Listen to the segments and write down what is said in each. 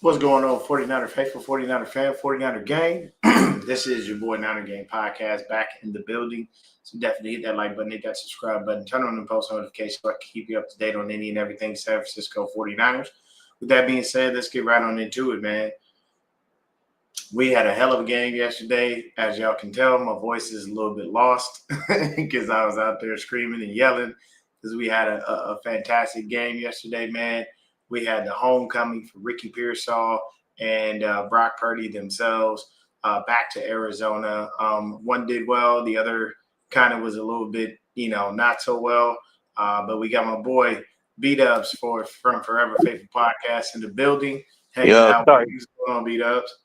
What's going on, 49er faithful, 49er fan, 49er gang? This is your boy Niner Gang Podcast back in the building. So definitely hit that like button, hit that subscribe button, turn on the post notifications so I can keep you up to date on any and everything San Francisco 49ers. With that being said, let's get right on into it, man. We had a hell of a game yesterday. As y'all can tell, my voice is a little bit lost because I was out there screaming and yelling because we had a fantastic game yesterday, man. We had the homecoming for Ricky Pearsall and Brock Purdy themselves back to Arizona. One did well, the other kind of was a little bit, not so well. But we got my boy B-Dubs from Forever Faithful Podcast in the building, hanging Yo, out with sorry. you. What's going on, B-Dubs?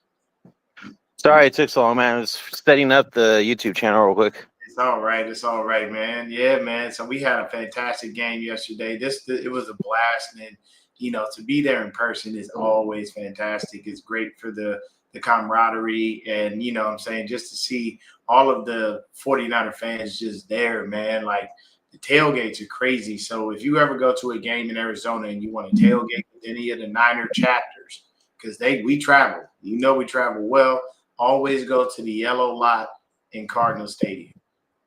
Sorry it took so long, man. I was setting up the YouTube channel real quick. It's all right. It's all right, man. Yeah, man. So we had a fantastic game yesterday. It was a blast, and to be there in person is always fantastic. It's great for the camaraderie, and what I'm saying, just to see all of the 49er fans just there, man. Like the tailgates are crazy. So if you ever go to a game in Arizona and you want to tailgate with any of the Niner chapters, because we travel, we travel well. Always go to the yellow lot in Cardinal Stadium.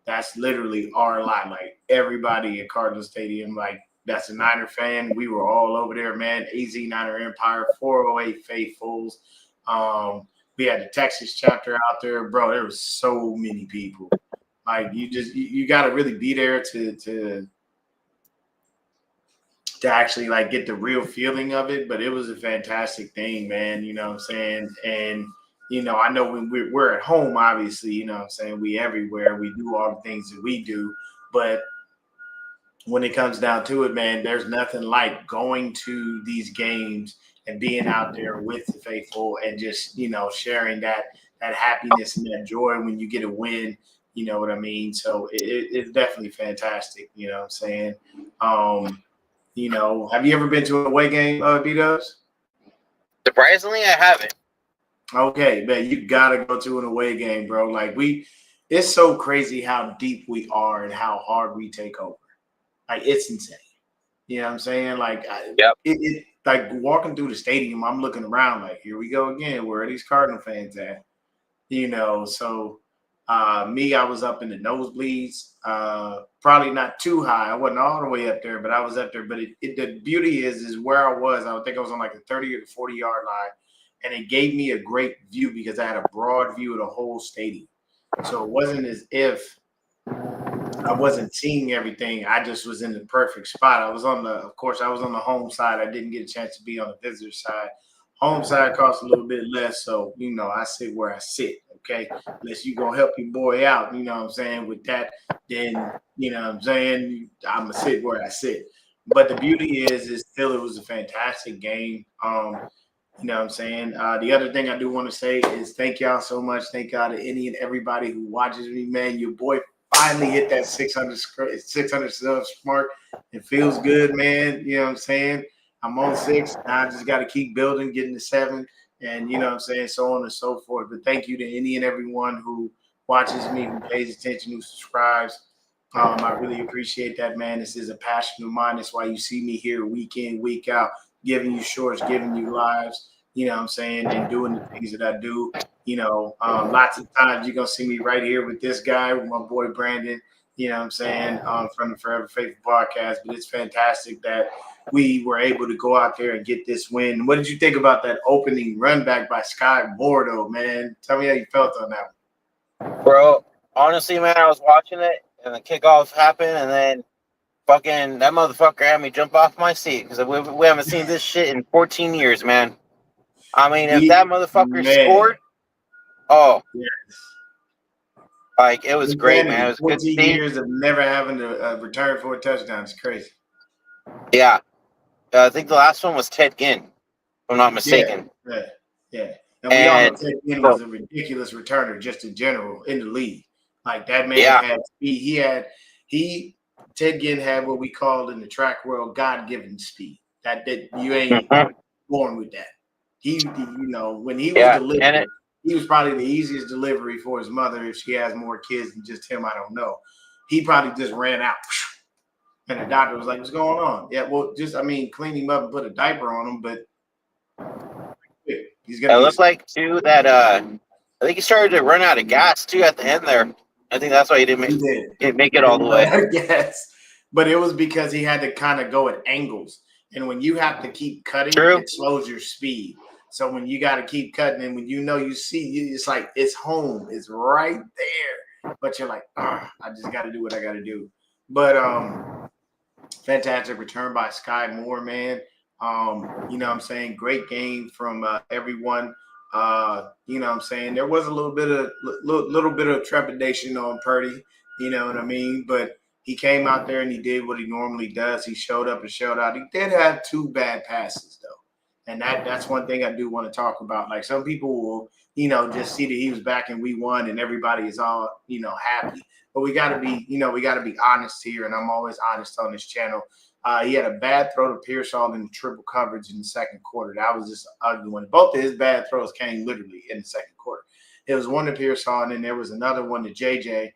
That's literally our lot. Like everybody at Cardinal Stadium, like that's a Niner fan. We were all over there, man. AZ Niner Empire, 408 Faithfuls. We had the Texas chapter out there, bro. There was so many people. Like you got to really be there to actually like get the real feeling of it. But it was a fantastic thing, man. You know what I'm saying? And I know when we're at home, obviously, what I'm saying, we everywhere, we do all the things that we do. But when it comes down to it, man, there's nothing like going to these games and being out there with the faithful and just, sharing that happiness and that joy when you get a win. You know what I mean? So it's definitely fantastic. You know what I'm saying? Have you ever been to an away game, B-Dubs? Surprisingly, I haven't. Okay, man, you gotta go to an away game, bro. Like it's so crazy how deep we are and how hard we take over. Like it's insane. You know what I'm saying? Like Yep. Like walking through the stadium, I'm looking around like, here we go again. Where are these Cardinal fans at? So I was up in the nosebleeds, probably not too high. I wasn't all the way up there, but I was up there. But the beauty is where I was. I think I was on like the 30 or the 40-yard line, and it gave me a great view because I had a broad view of the whole stadium. So it wasn't as if I wasn't seeing everything. I just was in the perfect spot. Of course, I was on the home side. I didn't get a chance to be on the visitor side. Home side costs a little bit less, so I sit where I sit. Okay, unless you gonna help your boy out, you know what I'm saying. With that, then what I'm saying, I'm gonna sit where I sit. But the beauty is still it was a fantastic game. You know what I'm saying? The other thing I do want to say is thank y'all so much. Thank y'all to any and everybody who watches me, man. Your boy finally hit that 600 subs mark. It feels good, man. You know what I'm saying? I'm on 6. Now I just got to keep building, getting to 7, and you know what I'm saying, so on and so forth. But thank you to any and everyone who watches me, who pays attention, who subscribes. I really appreciate that, man. This is a passion of mine. That's why you see me here week in, week out, giving you shorts, giving you lives, you know what I'm saying, and doing the things that I do. Lots of times you're going to see me right here with this guy, with my boy Brandon, you know what I'm saying, from the Forever Faithful Podcast. But it's fantastic that we were able to go out there and get this win. What did you think about that opening run back by Sky Moore, though, man? Tell me how you felt on that one. Bro, honestly, man, I was watching it, and the kickoff happened, and then fucking that motherfucker had me jump off my seat because we haven't seen this shit in 14 years, man. I mean, if that motherfucker Man. scored, oh, Yes. like, it was great, man. It was good to 14 see. years of never having to return for a touchdown. It's crazy. Yeah. I think the last one was Ted Ginn, if I'm not mistaken. Yeah. And we all know And Ted Ginn so, was a ridiculous returner just in general in the league. Like that man yeah. had speed. Ted Ginn had what we call in the track world God-given speed. That you ain't born with that. When he was Yeah. delivering, he was probably the easiest delivery for his mother if she has more kids than just him. I don't know. He probably just ran out. And the doctor was like, what's going on? Yeah, well, clean him up and put a diaper on him, but He's going It to looked like too that I think he started to run out of gas too at the end there. I think that's why he didn't he did. make it all the way. Yes. But it was because he had to kind of go at angles. And when you have to keep cutting, True. it slows your speed. So when you got to keep cutting, and when you see, it's like it's home, it's right there. But you're like, I just got to do what I got to do. But fantastic return by Sky Moore, man. You know what I'm saying? Great game from everyone. You know what I'm saying? There was a little bit of trepidation on Purdy, you know what I mean? But he came out there and he did what he normally does. He showed up and showed out. He did have 2 bad passes though. And that's one thing I do want to talk about. Like some people will, just see that he was back and we won and everybody is all, happy. But we got to be, we got to be honest here. And I'm always honest on this channel. He had a bad throw to Pearsall in triple coverage in the second quarter. That was just an ugly one. Both of his bad throws came literally in the second quarter. It was one to Pearsall, and then there was another one to JJ.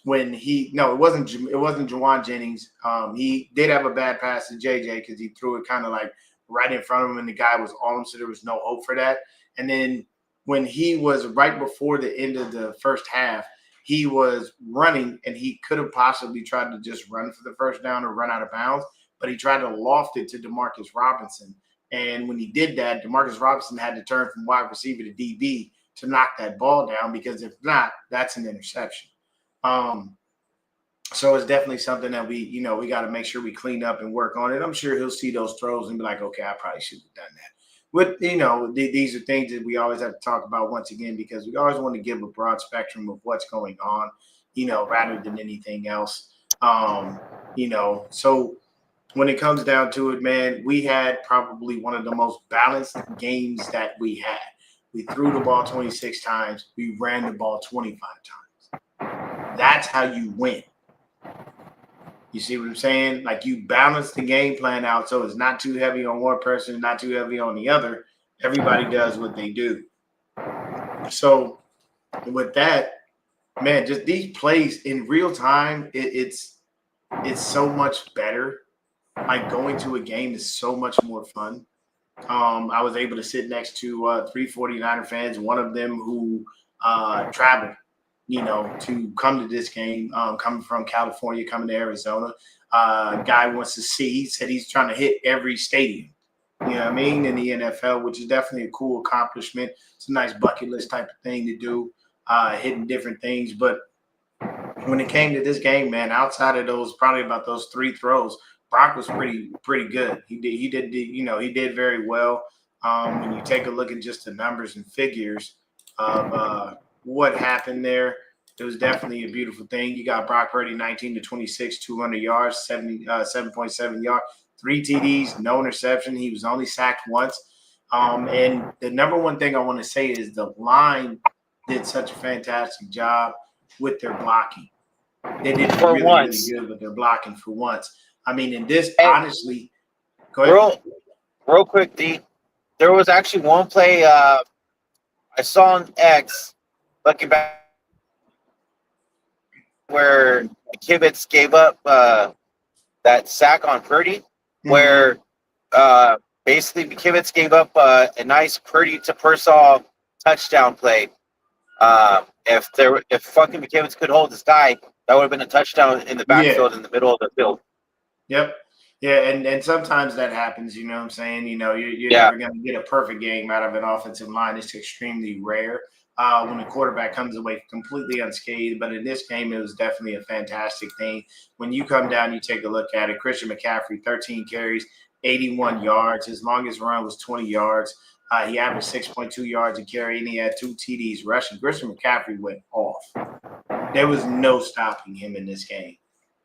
When it wasn't Juwan Jennings. He did have a bad pass to JJ because he threw it kind of like right in front of him, and the guy was on him, so there was no hope for that. And then when he was right before the end of the first half, he was running, and he could have possibly tried to just run for the first down or run out of bounds, but he tried to loft it to Demarcus Robinson. And when he did that, Demarcus Robinson had to turn from wide receiver to DB to knock that ball down, because if not, that's an interception. So it's definitely something that we got to make sure we clean up and work on it. I'm sure he'll see those throws and be like, okay, I probably should have done that. But, these are things that we always have to talk about once again, because we always want to give a broad spectrum of what's going on, rather than anything else. So when it comes down to it, man, we had probably one of the most balanced games that we had. We threw the ball 26 times. We ran the ball 25 times. That's how you win. You see what I'm saying? Like, you balance the game plan out so it's not too heavy on one person, not too heavy on the other. Everybody does what they do. So with that, man, just these plays in real time, it's so much better. Like, going to a game is so much more fun. I was able to sit next to 3 49er fans, one of them who traveled, to come to this game, coming from California, coming to Arizona. Guy wants to see, he said he's trying to hit every stadium, in the NFL, which is definitely a cool accomplishment. It's a nice bucket list type of thing to do, hitting different things. But when it came to this game, man, outside of those, probably about those 3 throws, Brock was pretty good. He did very well. When you take a look at just the numbers and figures of what happened there, it was definitely a beautiful thing. You got Brock Purdy 19 to 26, 200 yards, 7.7 yards, 3 TDs, no interception. He was only sacked once. And the number one thing I want to say is the line did such a fantastic job with their blocking. They did really good with their blocking for once. I mean, in this, honestly, go ahead. Real quick, D. There was actually one play I saw on X, looking back, where Kibitz gave up that sack on Purdy, where basically Kibitz gave up a nice Purdy to Pearsall touchdown play. If fucking McKivitz could hold this guy, that would have been a touchdown in the backfield, in the middle of the field. Yep. Yeah, and sometimes that happens, you know what I'm saying? You're never going to get a perfect game out of an offensive line. It's extremely rare when the quarterback comes away completely unscathed. But in this game, it was definitely a fantastic thing. When you come down, you take a look at it. Christian McCaffrey, 13 carries, 81 yards. His longest run was 20 yards. He averaged 6.2 yards a carry, and he had 2 TDs rushing. Christian McCaffrey went off. There was no stopping him in this game.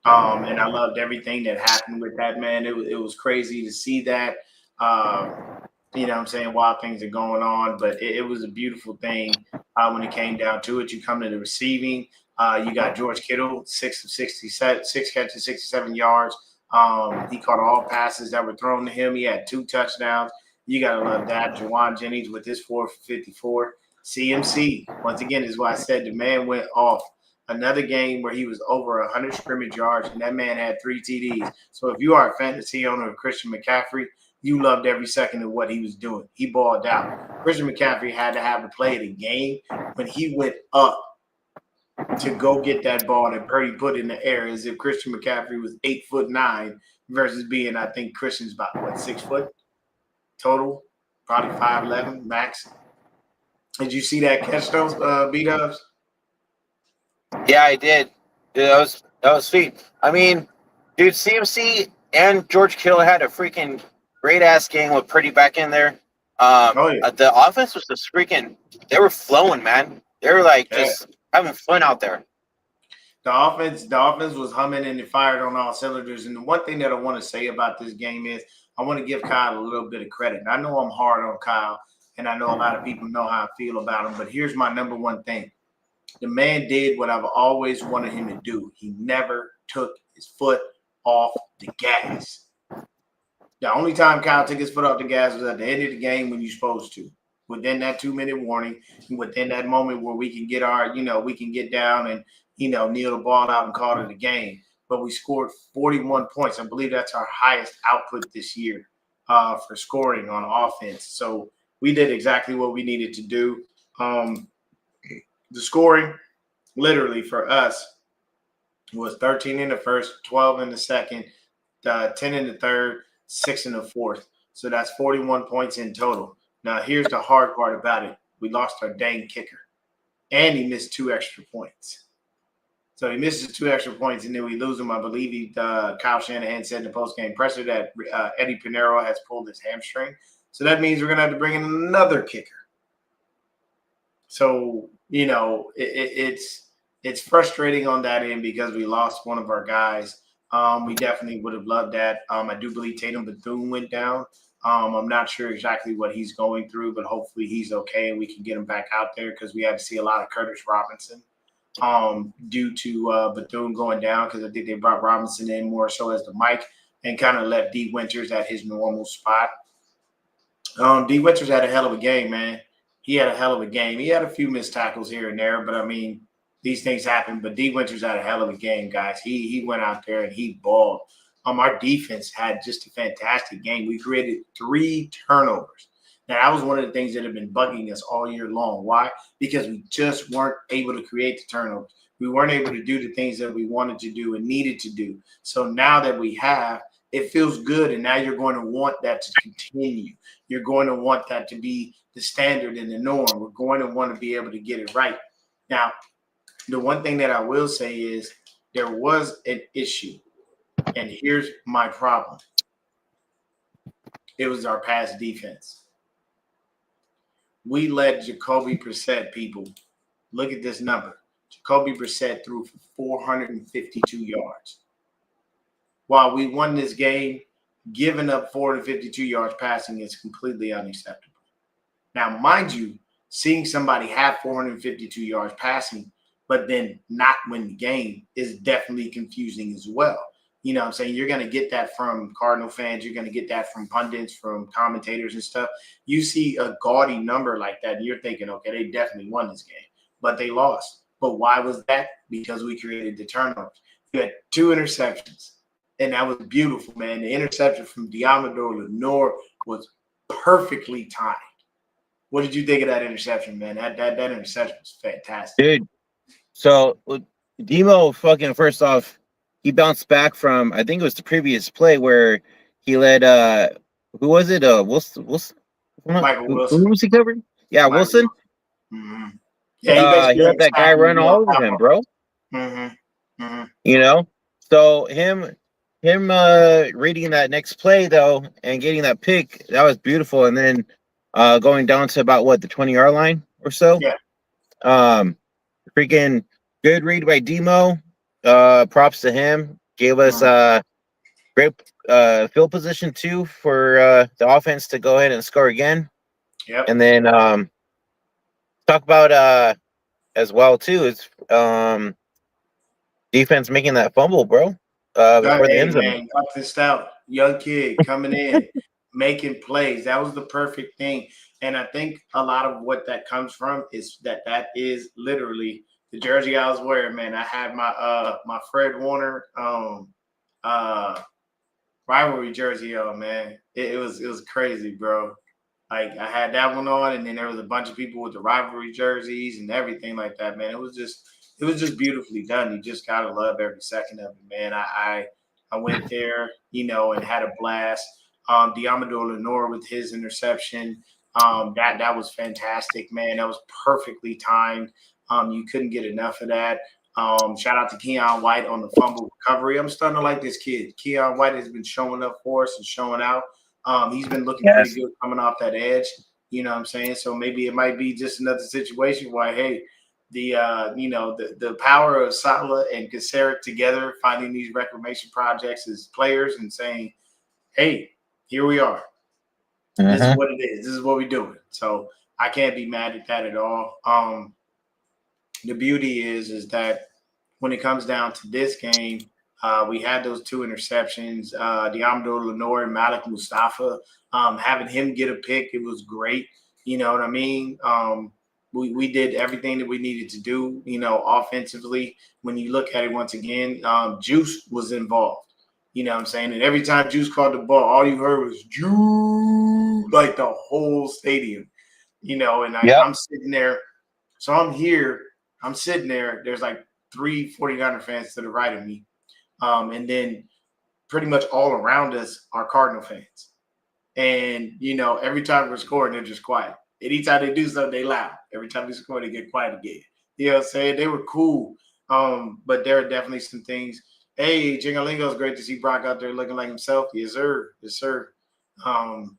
And I loved everything that happened with that, man. It was crazy to see that, what I'm saying, while things are going on. But it was a beautiful thing when it came down to it. You come to the receiving. You got George Kittle, 6 catches, 67 yards. He caught all passes that were thrown to him. He had 2 touchdowns. You got to love that. Juwan Jennings with his 4 for 54. CMC, once again, is what I said. The man went off. Another game where he was over 100 scrimmage yards, and that man had 3 TDs. So if you are a fantasy owner of Christian McCaffrey, you loved every second of what he was doing. He balled out. Christian McCaffrey had to have the play of the game when he went up to go get that ball that Purdy put in the air, as if Christian McCaffrey was 8'9" versus being, I think Christian's about what, 6 foot total, probably 5'11" max. Did you see that catch those B-dubs? Yeah, I did. Dude, that was sweet. I mean, dude, CMC and George Kittle had a freaking great ass game with Purdy back in there. Oh yeah, The offense was just freaking. They were flowing, man. They were like yeah. just having fun out there. The offense was humming and it fired on all cylinders. And the one thing that I want to say about this game is I want to give Kyle a little bit of credit. And I know I'm hard on Kyle, and I know a lot of people know how I feel about him. But here's my number one thing: the man did what I've always wanted him to do. He never took his foot off the gas. The only time Kyle took his foot off the gas was at the end of the game when you're supposed to. Within that 2-minute warning, within that moment where we can get we can get down and, kneel the ball out and call it a game. But we scored 41 points. I believe that's our highest output this year for scoring on offense. So we did exactly what we needed to do. The scoring, literally for us, was 13 in the first, 12 in the second, 10 in the third, 6 in the fourth. So that's 41 points in total. Now, here's the hard part about it. We lost our dang kicker, and he missed 2 extra points. So he misses 2 extra points, and then we lose him. I believe Kyle Shanahan said in the postgame presser that Eddie Pinero has pulled his hamstring. So that means we're going to have to bring in another kicker. So, it's frustrating on that end because we lost one of our guys. We definitely would have loved that. I do believe Tatum Bethune went down. I'm not sure exactly what he's going through, but hopefully he's okay and we can get him back out there because we had to see a lot of Curtis Robinson due to Bethune going down, because I think they brought Robinson in more so as the mic and kind of left D. Winters at his normal spot. D. Winters had a hell of a game, man. He had a hell of a game. He had a few missed tackles here and there, but I mean, these things happen. But D. Winters had a hell of a game, guys. He went out there and he balled. Our defense had just a fantastic game. We created 3 turnovers. Now, that was one of the things that have been bugging us all year long. Why? Because we just weren't able to create the turnovers. We weren't able to do the things that we wanted to do and needed to do. So now that we have, it feels good, and now you're going to want that to continue. You're going to want that to be the standard and the norm. We're going to want to be able to get it right. Now, the one thing that I will say is there was an issue, and here's my problem. It was our pass defense. We let Jacoby Brissett, people, look at this number. Jacoby Brissett threw for 452 yards. While we won this game, giving up 452 yards passing is completely unacceptable. Now, mind you, seeing somebody have 452 yards passing, but then not win the game is definitely confusing as well. You know what I'm saying? You're going to get that from Cardinal fans. You're going to get that from pundits, from commentators and stuff. You see a gaudy number like that, and you're thinking, okay, they definitely won this game, but they lost. But why was that? Because we created the turnovers. You had 2 interceptions, and that was beautiful, man. The interception from Diamador Lenore was perfectly timed. What did you think of that interception, man? That interception was fantastic. Dude, so Demo fucking first off, he bounced back from, I think it was the previous play where he led who was it? Wilson. Michael Who Wilson. was he covering? Yeah, Michael Wilson. Mm-hmm. Yeah, he He basically let that guy run all over him, bro. Mm-hmm. Mm-hmm. You know? So him reading that next play though and getting that pick, that was beautiful. And then going down to about what, the 20-yard line or so. Yeah. Freaking good read by Demo. Props to him. Gave us great field position too for the offense to go ahead and score again. Yep. And then talk about as well too is defense making that fumble, bro. Before the end zone. Man, got this out. Young kid coming in, making plays. That was the perfect thing. And I think a lot of what that comes from is that is literally the jersey I was wearing, man. I had my my Fred Warner Rivalry jersey, oh man, it was crazy, bro. Like I had that one on, and then there was a bunch of people with the rivalry jerseys and everything like that. Man, it was just beautifully done. You just gotta love every second of it, man. I went there, and had a blast. Diamador Lenore with his interception, that was fantastic, man. That was perfectly timed. You couldn't get enough of that. Shout out to Keon White on the fumble recovery. I'm starting to like this kid. Keon White has been showing up for us and showing out. He's been looking pretty Yes. good coming off that edge. You know what I'm saying? So maybe it might be just another situation where, hey, the power of Salah and Kaseric together, finding these reclamation projects as players and saying, hey, here we are. This is Mm-hmm. what it is. This is what we're doing. So I can't be mad at that at all. The beauty is that when it comes down to this game, we had those two interceptions. Diamador Lenore and Malik Mustafa, having him get a pick, it was great. You know what I mean? We did everything that we needed to do, offensively. When you look at it once again, Juice was involved. You know what I'm saying? And every time Juice caught the ball, all you heard was Juice, like the whole stadium, and Yep. I'm sitting there. So I'm sitting there. There's like three 49er fans to the right of me. And then pretty much all around us are Cardinal fans. And, every time we're scoring, they're just quiet. Anytime they do something, they loud. Every time they score, they get quiet again. You know what I'm saying? They were cool. But there are definitely some things. Hey, Jingalingo, it's great to see Brock out there looking like himself. Yes, sir. Yes, sir. Um,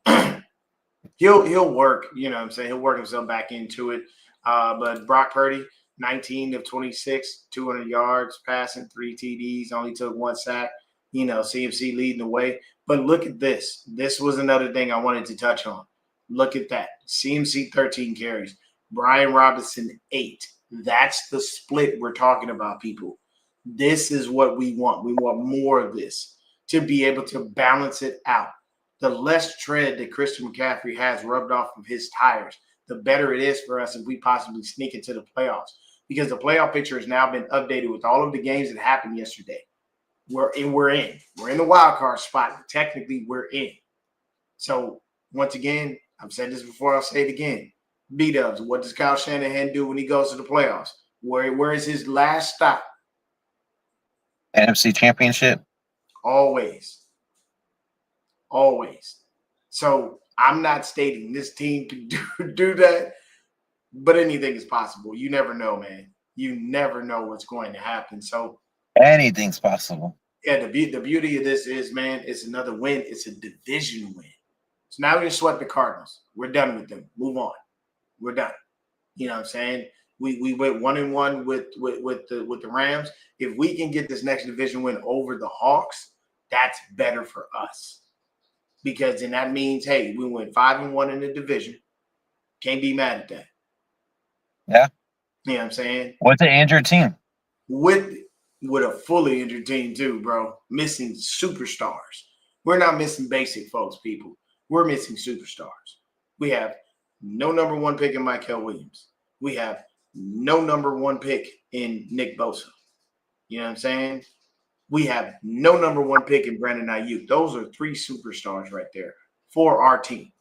he'll work, you know what I'm saying? He'll work himself back into it. But Brock Purdy, 19 of 26, 200 yards passing, 3 TDs, only took 1 sack. CMC leading the way. But look at this. This was another thing I wanted to touch on. Look at that. CMC 13 carries. Brian Robinson 8. That's the split we're talking about, people. This is what we want. We want more of this to be able to balance it out. The less tread that Christian McCaffrey has rubbed off of his tires, the better it is for us if we possibly sneak into the playoffs. Because the playoff picture has now been updated with all of the games that happened yesterday. We're in. We're in the wild card spot. Technically, we're in. So once again, I've said this before. I'll say it again. B-Dubs, what does Kyle Shanahan do when he goes to the playoffs? Where is his last stop? NFC Championship. Always. Always. So I'm not stating this team can do that, but anything is possible. You never know, man. You never know what's going to happen. So Anything's possible. yeah, the beauty of this is, man, it's another win. It's a division win. So now we can sweat the Cardinals. We're done with them. Move on. We're done. You know what I'm saying? We went 1-1 with the Rams. If we can get this next division win over the Hawks, that's better for us. Because then that means, hey, we went 5-1 in the division. Can't be mad at that. Yeah. You know what I'm saying? What's an injured team? With a fully injured team too, bro. Missing superstars. We're not missing basic folks, people. We're missing superstars. We have no number one pick in Michael Williams. We have no number one pick in Nick Bosa. You know what I'm saying? We have no number one pick in Brandon Ayuk. Those are three superstars right there for our team.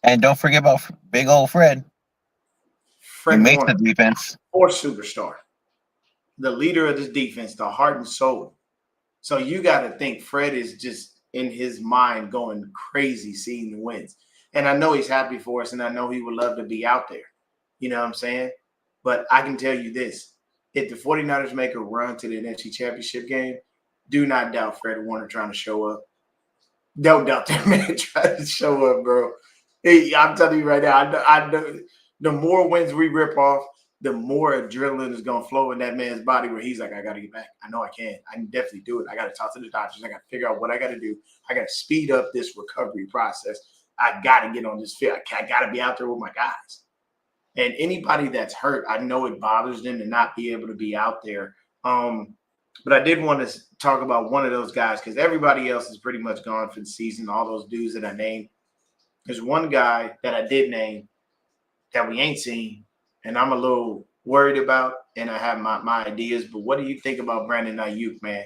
And don't forget about big old Fred. He Fred makes the Warner, defense. fourth superstar, the leader of this defense, the heart and soul. So you got to think Fred is just in his mind going crazy seeing the wins. And I know he's happy for us, and I know he would love to be out there. You know what I'm saying? But I can tell you this. If the 49ers make a run to the NFC Championship game, do not doubt Fred Warner trying to show up. Don't doubt that man trying to show up, bro. Hey, I'm telling you right now, I know the more wins we rip off, the more adrenaline is going to flow in that man's body where he's like, I got to get back. I know I can. I can definitely do it. I got to talk to the doctors. I got to figure out what I got to do. I got to speed up this recovery process. I got to get on this field. I got to be out there with my guys. And anybody that's hurt, I know it bothers them to not be able to be out there. But I did want to talk about one of those guys because everybody else is pretty much gone for the season, all those dudes that I named. There's one guy that I did name that we ain't seen, and I'm a little worried about, and I have my ideas. But what do you think about Brandon Ayuk, man?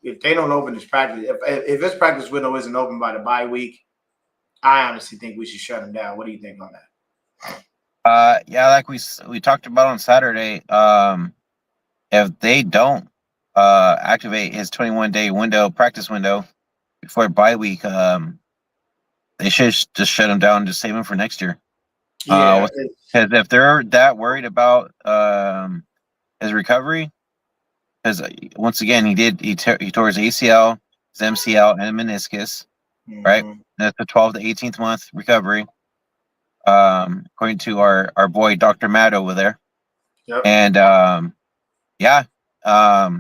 if they don't open this practice, if this practice window isn't open by the bye week, I honestly think we should shut him down. What do you think on that? Yeah, like we talked about on Saturday. If they don't activate his 21-day practice window before bye week, they should just shut him down and just save him for next year. Yeah, Because if they're that worried about his recovery, because once again he tore his ACL, his MCL, and meniscus, right? That's a 12 to 18th month recovery, according to our boy Dr. Matt over there. Yep. And yeah, but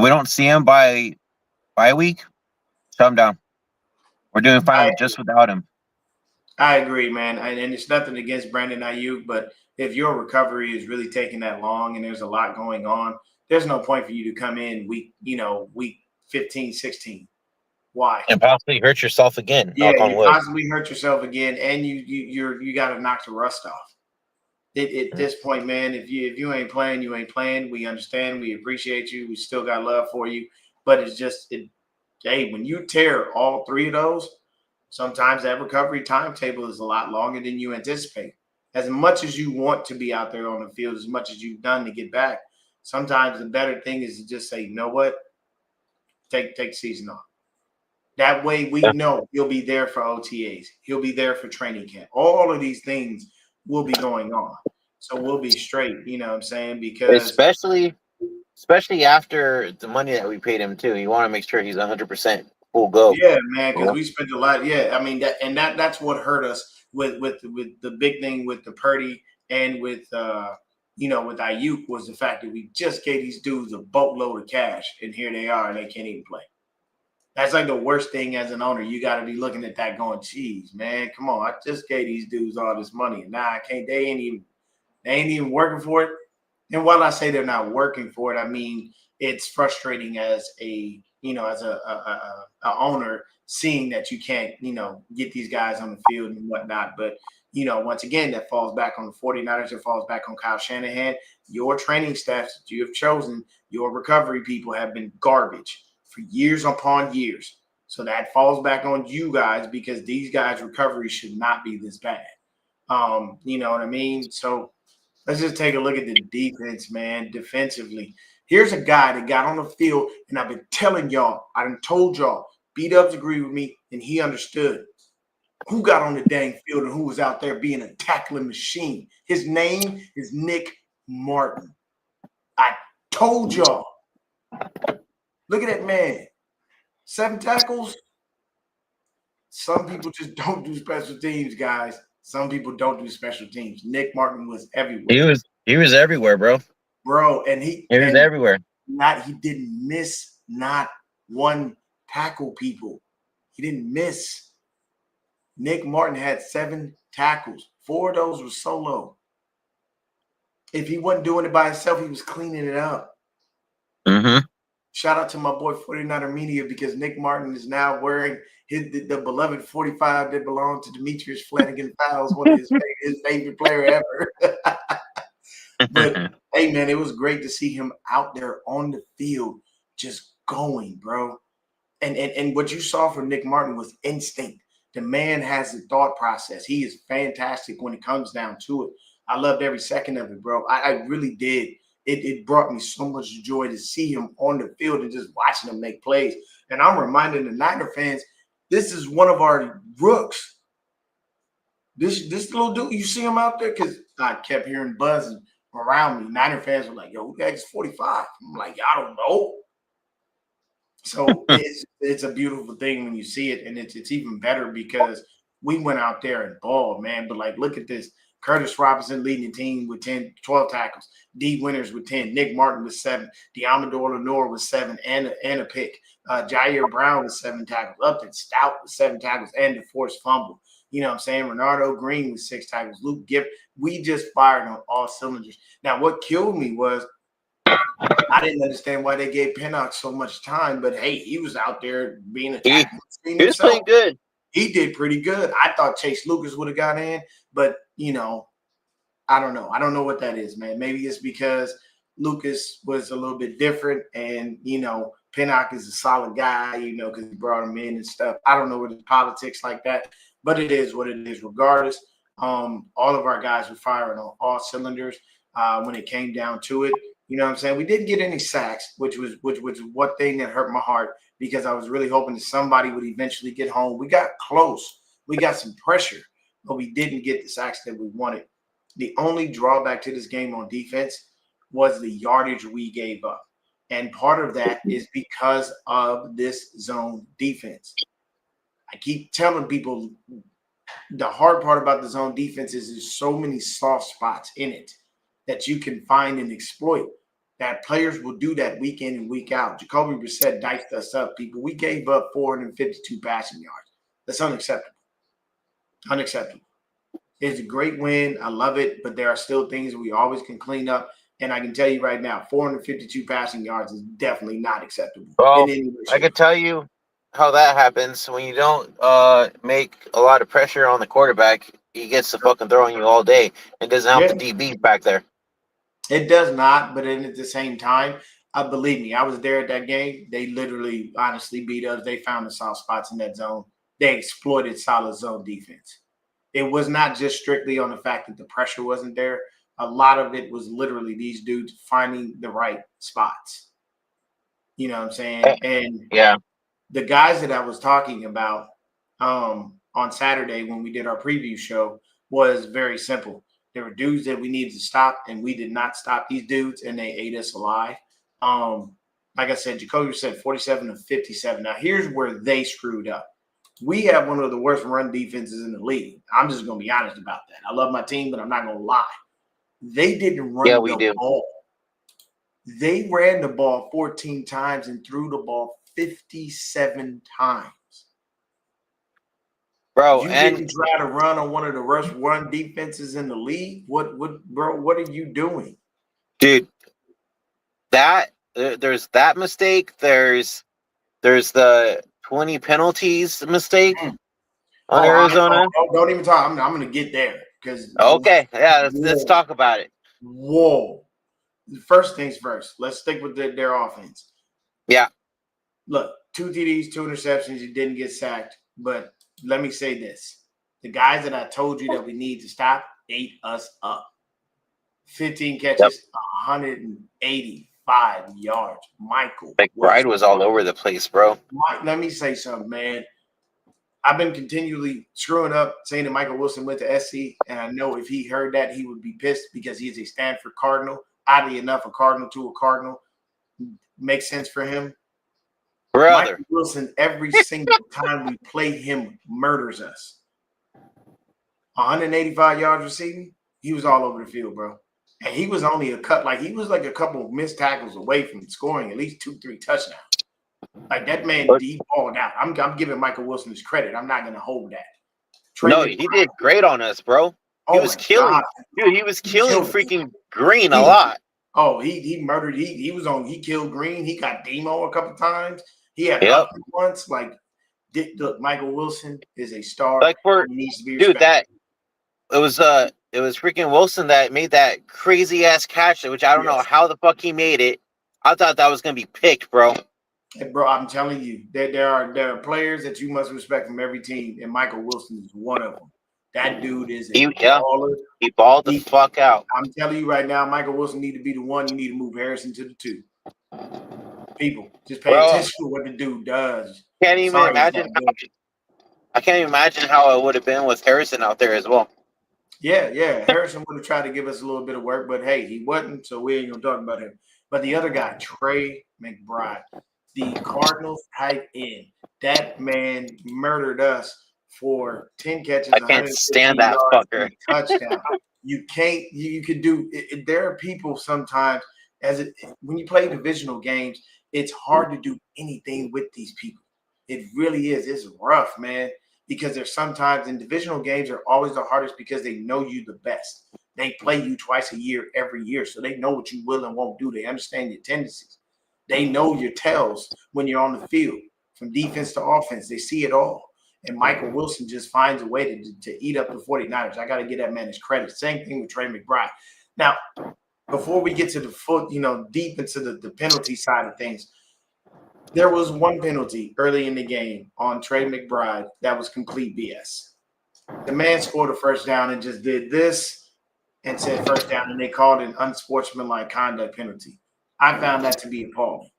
we don't see him by week. Shut him down. We're doing fine just without him. I agree, man. And it's nothing against Brandon Ayuk, but if your recovery is really taking that long and there's a lot going on, there's no point for you to come in week 15, 16. Why? And possibly hurt yourself again. Yeah, Knock on you wood. possibly hurt yourself again, and you got to knock the rust off. At this point, man, if you ain't playing, you ain't playing. We understand. We appreciate you. We still got love for you. But it's just, hey, when you tear all three of those, sometimes that recovery timetable is a lot longer than you anticipate. As much as you want to be out there on the field, as much as you've done to get back, sometimes the better thing is to just say, you know what, take the season off. That way we know he'll be there for OTAs. He'll be there for training camp. All of these things will be going on. So we'll be straight, you know what I'm saying? Because especially after the money that we paid him too. You want to make sure he's 100% full go. Yeah, man, because we spent a lot. Yeah, I mean that's what hurt us with the big thing with the Purdy and with with Ayuk was the fact that we just gave these dudes a boatload of cash, and here they are, and they can't even play. That's like the worst thing as an owner. You got to be looking at that going, geez, man, come on. I just gave these dudes all this money. And now I can't, they ain't even working for it. And while I say they're not working for it, I mean, it's frustrating as a owner seeing that you can't, get these guys on the field and whatnot. But, once again, that falls back on the 49ers. It falls back on Kyle Shanahan. Your training staffs that you have chosen, your recovery people have been garbage for years upon years. So that falls back on you guys because these guys' recovery should not be this bad. You know what I mean? So let's just take a look at the defense, man, defensively. Here's a guy that got on the field, and I've been telling y'all, I done told y'all, B-Dubs agreed with me, and he understood who got on the dang field and who was out there being a tackling machine. His name is Nick Martin. I told y'all. Look at that man. 7 tackles. Some people just don't do special teams, guys. Some people don't do special teams. Nick Martin was everywhere. He was everywhere, bro. Bro, and he was everywhere. He didn't miss not one tackle, people. He didn't miss. Nick Martin had 7 tackles. 4 of those were solo. If he wasn't doing it by himself, he was cleaning it up. Mm-hmm. Shout out to my boy 49er Media because Nick Martin is now wearing the beloved 45 that belonged to Demetrius Flanagan Fowles, one of his favorite player ever. But, hey, man, it was great to see him out there on the field just going, bro. And what you saw from Nick Martin was instinct. The man has a thought process. He is fantastic when it comes down to it. I loved every second of it, bro. I really did. It brought me so much joy to see him on the field and just watching him make plays. And I'm reminding the Niner fans, this is one of our rooks. This little dude, you see him out there? Because I kept hearing buzzing around me. Niner fans were like, yo, who the heck is 45? I'm like, I don't know. So it's a beautiful thing when you see it, and it's even better because we went out there and balled, man. But, like, look at this. Curtis Robinson leading the team with 12 tackles. D. Winters with 10. Nick Martin with 7. Diamador Lenore with 7 and a pick. Jair Brown with 7 tackles. Upton Stout with 7 tackles and the forced fumble. You know what I'm saying? Renardo Green with 6 tackles. Luke Gibb. We just fired on all cylinders. Now, what killed me was I didn't understand why they gave Pinnock so much time, but, hey, he was out there being a tackle. He was playing good. He did pretty good. I thought Chase Lucas would have got in, but, I don't know. I don't know what that is, man. Maybe it's because Lucas was a little bit different and, Pinnock is a solid guy, because he brought him in and stuff. I don't know what the politics like that, but it is what it is. Regardless, all of our guys were firing on all cylinders when it came down to it. You know what I'm saying? We didn't get any sacks, which was one thing that hurt my heart because I was really hoping that somebody would eventually get home. We got close. We got some pressure, but we didn't get the sacks that we wanted. The only drawback to this game on defense was the yardage we gave up. And part of that is because of this zone defense. I keep telling people the hard part about the zone defense is there's so many soft spots in it that you can find and exploit. That players will do that week in and week out. Jacoby Brissett diced us up, people. We gave up 452 passing yards. That's unacceptable. Unacceptable. It's a great win. I love it, but there are still things we always can clean up. And I can tell you right now, 452 passing yards is definitely not acceptable. Well, I could tell you how that happens when you don't make a lot of pressure on the quarterback. He gets to fucking throwing you all day. It doesn't help the DB back there. It does not, but then at the same time, believe me, I was there at that game. They literally, honestly beat us. They found the soft spots in that zone. They exploited solid zone defense. It was not just strictly on the fact that the pressure wasn't there. A lot of it was literally these dudes finding the right spots. You know what I'm saying? And the guys that I was talking about on Saturday when we did our preview show was very simple. There were dudes that we needed to stop, and we did not stop these dudes, and they ate us alive. Like I said, Jacoby said 47 of 57. Now, here's where they screwed up. We have one of the worst run defenses in the league. I'm just going to be honest about that. I love my team, but I'm not going to lie. They didn't run the ball. They ran the ball 14 times and threw the ball 57 times. Bro, you didn't try to run on one of the worst run defenses in the league? What are you doing? Dude, there's that mistake. There's the 20 penalties mistake on Arizona. Don't even talk. I'm going to get there. Let's talk about it. Whoa. First things first. Let's stick with their offense. Yeah. Look, 2 TDs, 2 interceptions. You didn't get sacked. But let me say this. The guys that I told you that we need to stop ate us up. 15 catches, 185 yards. Michael McBride was all over the place, bro. Let me say something, man. I've been continually screwing up saying that Michael Wilson went to SC, and I know if he heard that, he would be pissed because he's a Stanford Cardinal. Oddly enough, a Cardinal to a Cardinal makes sense for him. Brother. Michael Wilson, every single time we play him, murders us. 185 yards receiving, he was all over the field, bro. And he was only a couple of missed tackles away from scoring at least 2-3 touchdowns. Like that man, he balled out. I'm giving Michael Wilson his credit. I'm not gonna hold that. He did great on us, bro. He was killing, dude. He was killing freaking Green a lot. Oh, he murdered. He killed Green. He got Demo a couple times. He had once. Look, Michael Wilson is a star. He needs to be respected. It was freaking Wilson that made that crazy ass catch, which I don't know how the fuck he made it. I thought that was gonna be picked, bro. Hey, bro, I'm telling you, there are players that you must respect from every team, and Michael Wilson is one of them. That dude is a baller. He balled the fuck out. I'm telling you right now, Michael Wilson need to be the one. You need to move Harrison to the 2. People, just pay attention to what the dude does. I can't even imagine how it would have been with Harrison out there as well. Yeah. Harrison would have tried to give us a little bit of work, but hey, he wasn't, so we ain't gonna talk about him. But the other guy, Trey McBride, the Cardinals tight end, that man murdered us for 10 catches. I can't stand that fucker. Touchdown. You could do it. There are people sometimes when you play divisional games, it's hard to do anything with these people. It really is. It's rough, man, because there's sometimes in divisional games are always the hardest because they know you the best. They play you twice a year, every year, so they know what you will and won't do. They understand your tendencies. They know your tells when you're on the field, from defense to offense. They see it all. And Michael Wilson just finds a way to eat up the 49ers. I got to give that man his credit. Same thing with Trey McBride. Now, before we get to the deep into the penalty side of things, There was one penalty early in the game on Trey McBride that was complete BS. The man scored a first down and just did this and said first down, and they called an unsportsmanlike conduct penalty. I found that to be appalling.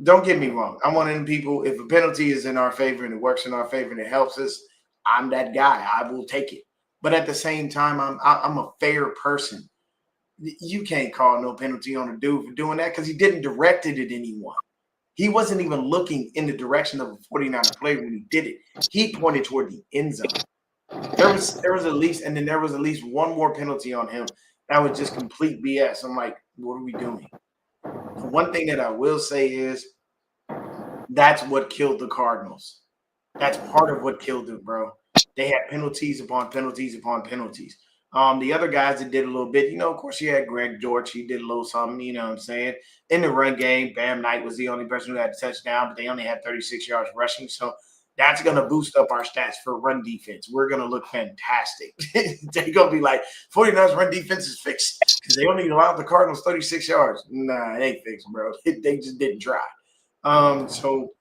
Don't get me wrong. I'm one of them people. If a penalty is in our favor and it works in our favor and it helps us, I'm that guy. I will take it. But at the same time, I'm a fair person. You can't call no penalty on a dude for doing that because he didn't direct it at anyone. He wasn't even looking in the direction of a 49er player when he did it. He pointed toward the end zone. There was at least, and then there was at least one more penalty on him that was just complete BS. I'm like, what are we doing? The one thing that I will say is that's what killed the Cardinals. That's part of what killed them, bro. They had penalties upon penalties upon penalties. The other guys that did a little bit, of course, you had Greg George. He did a little something, you know what I'm saying? In the run game, Bam Knight was the only person who had a touchdown, but they only had 36 yards rushing. So that's going to boost up our stats for run defense. We're going to look fantastic. They're going to be like, 49ers run defense is fixed because they only allowed the Cardinals 36 yards. Nah, it ain't fixed, bro. They just didn't try. So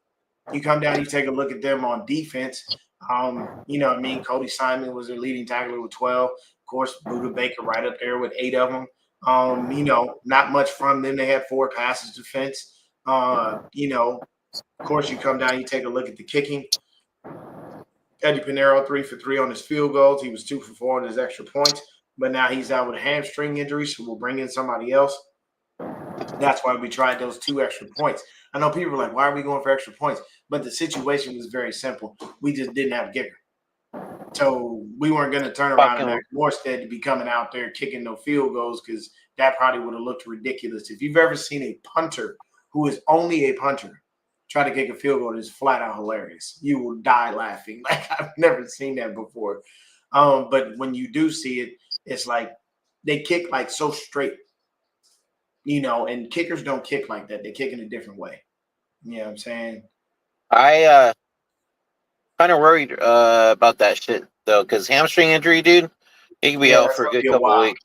you come down, you take a look at them on defense. Cody Simon was their leading tackler with 12. Of course, Buda Baker right up there with 8 of them. Not much from them. They had 4 passes defense. Of course, you come down, you take a look at the kicking. Eddie Pinheiro 3 for 3 on his field goals. He was 2 for 4 on his extra points, but now he's out with a hamstring injury, so we'll bring in somebody else. That's why we tried those 2 extra points. I know people are like, why are we going for extra points? But the situation was very simple. We just didn't have a kicker. So we weren't going to turn around and ask Morstead to be coming out there kicking no field goals because that probably would have looked ridiculous. If you've ever seen a punter who is only a punter try to kick a field goal, it's flat out hilarious. You will die laughing. Like, I've never seen that before. But when you do see it, it's like they kick like so straight. And kickers don't kick like that. They kick in a different way. You know what I'm saying? I kind of worried about that shit though, because hamstring injury, dude, he could be out for a good couple of weeks.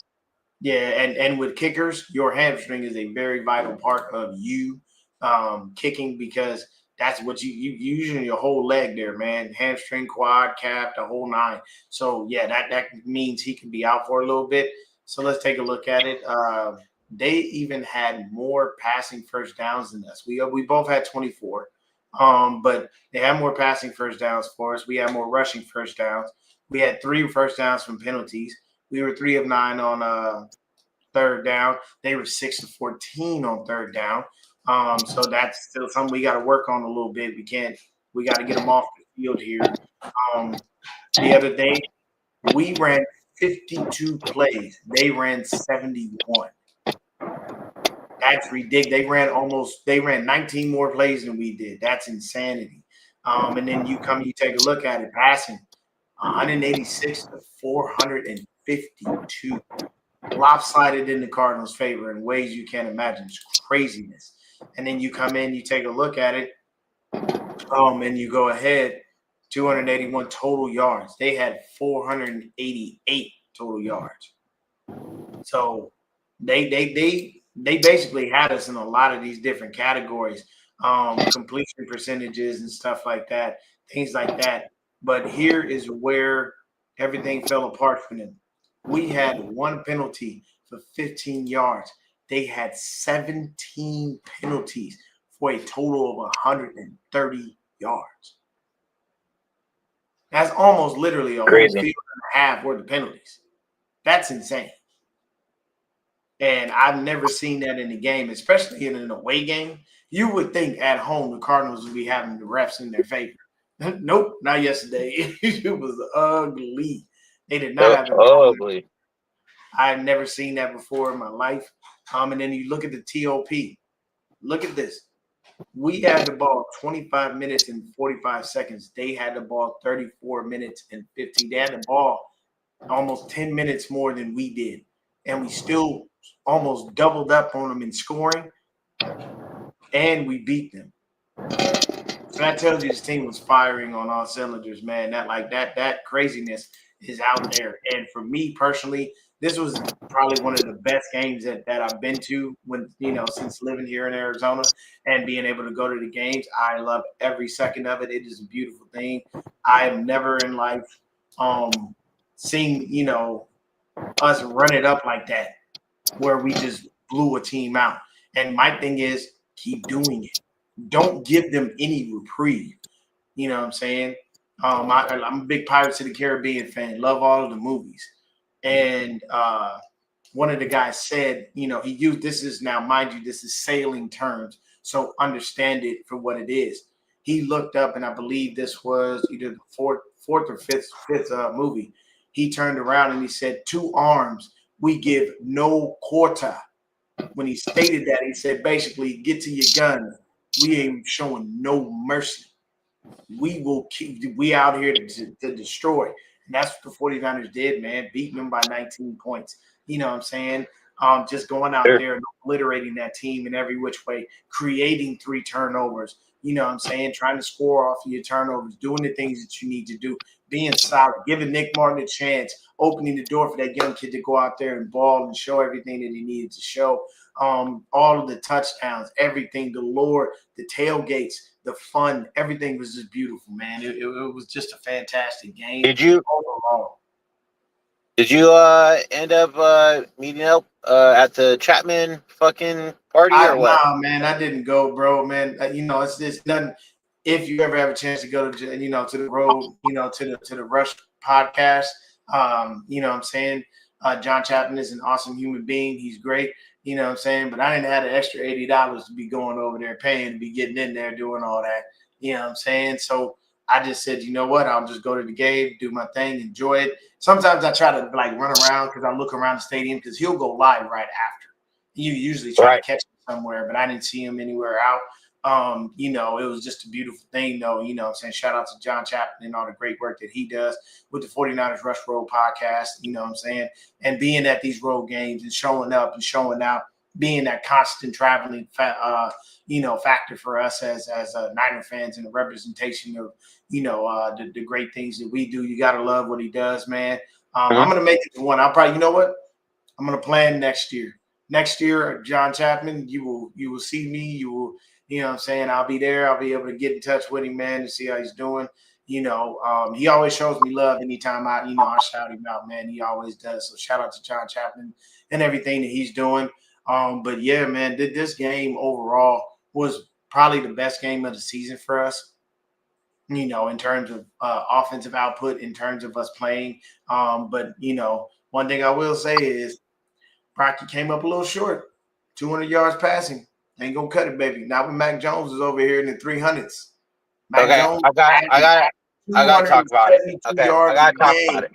Yeah, and with kickers, your hamstring is a very vital part of you kicking because that's what you using your whole leg there, man. Hamstring, quad, calf, the whole 9. So yeah, that means he can be out for a little bit. So let's take a look at it. They even had more passing first downs than us. We both had 24. But they had more passing first downs for us. We had more rushing first downs. We had 3 first downs from penalties. We were 3 of 9 on third down. They were 6 of 14 on third down. So that's still something we got to work on a little bit. We got to get them off the field here. The other day, we ran 52 plays. They ran 71. That's ridiculous. They ran 19 more plays than we did. That's insanity. And then you take a look at it, passing 186 to 452. Lopsided in the Cardinals' favor in ways you can't imagine. It's craziness. And then you come in, you take a look at it, and you go ahead, 281 total yards. They had 488 total yards. So they basically had us in a lot of these different categories, completion percentages and stuff like that, things like that. But here is where everything fell apart for them. We had 1 penalty for 15 yards. They had 17 penalties for a total of 130 yards. That's almost literally a whole field and a half worth of penalties. That's insane. And I've never seen that in a game, especially in an away game. You would think at home the Cardinals would be having the refs in their favor. Nope, not yesterday. It was ugly. They did not have it ugly. I've never seen that before in my life. And then you look at the TOP. Look at this. We had the ball 25 minutes and 45 seconds. They had the ball 34 minutes and 15. They had the ball almost 10 minutes more than we did. And we still almost doubled up on them in scoring, and we beat them. So that tells you this team was firing on all cylinders, man. That craziness is out there. And for me personally, this was probably one of the best games that I've been to when, since living here in Arizona and being able to go to the games. I love every second of it. It is a beautiful thing. I have never in life seen, us run it up like that where we just blew a team out. And my thing is keep doing it. Don't give them any reprieve. You know what I'm saying? I'm a big Pirates of the Caribbean fan. Love all of the movies. And one of the guys said, he used this is now, mind you, this is sailing terms. So understand it for what it is. He looked up, and I believe this was either the fourth or fifth movie. He turned around and he said, 2 arms, we give no quarter. When he stated that, he said, basically, get to your guns. We ain't showing no mercy. We out here to destroy. And that's what the 49ers did, man, beating them by 19 points. You know what I'm saying? Just going out there and obliterating that team in every which way, creating 3 turnovers. You know what I'm saying? Trying to score off of your turnovers, doing the things that you need to do, being solid, giving Nick Martin a chance, opening the door for that young kid to go out there and ball and show everything that he needed to show. All of the touchdowns, everything, the lore, the tailgates, the fun, everything was just beautiful, man. It was just a fantastic game. Did you overall? Did you end up meeting up at the Chapman fucking party or what? Nah, man, I didn't go, bro, man. It's just nothing. If you ever have a chance to go to, to the road, to the Rush podcast, you know what I'm saying? John Chapman is an awesome human being. He's great. You know what I'm saying? But I didn't have the extra $80 to be going over there paying to be getting in there doing all that. You know what I'm saying? So I just said, you know what? I'll just go to the game, do my thing, enjoy it. Sometimes I try to like run around because I look around the stadium because he'll go live right after. You usually try to catch him somewhere, but I didn't see him anywhere out. It was just a beautiful thing, though. You know what I'm saying? Shout out to John Chapman and all the great work that he does with the 49ers Rush Road podcast, you know what I'm saying? And being at these road games and showing up and showing out, being that constant traveling, factor for us as Niner fans and the representation of, the great things that we do. You got to love what he does, man. I'm going to make it to one. I'll probably, you know what? I'm going to plan next year. Next year, John Chapman, you will see me. You will, you know what I'm saying? I'll be there. I'll be able to get in touch with him, man, to see how he's doing. He always shows me love anytime I shout him out, man. He always does. So shout out to John Chapman and everything that he's doing. But yeah, man, this game overall was probably the best game of the season for us. In terms of offensive output, in terms of us playing. But one thing I will say is Rocky came up a little short. 200 yards passing. Ain't gonna cut it, baby. Not when Mac Jones is over here in the 300s. Jones I gotta talk about it. Okay, I gotta talk about it.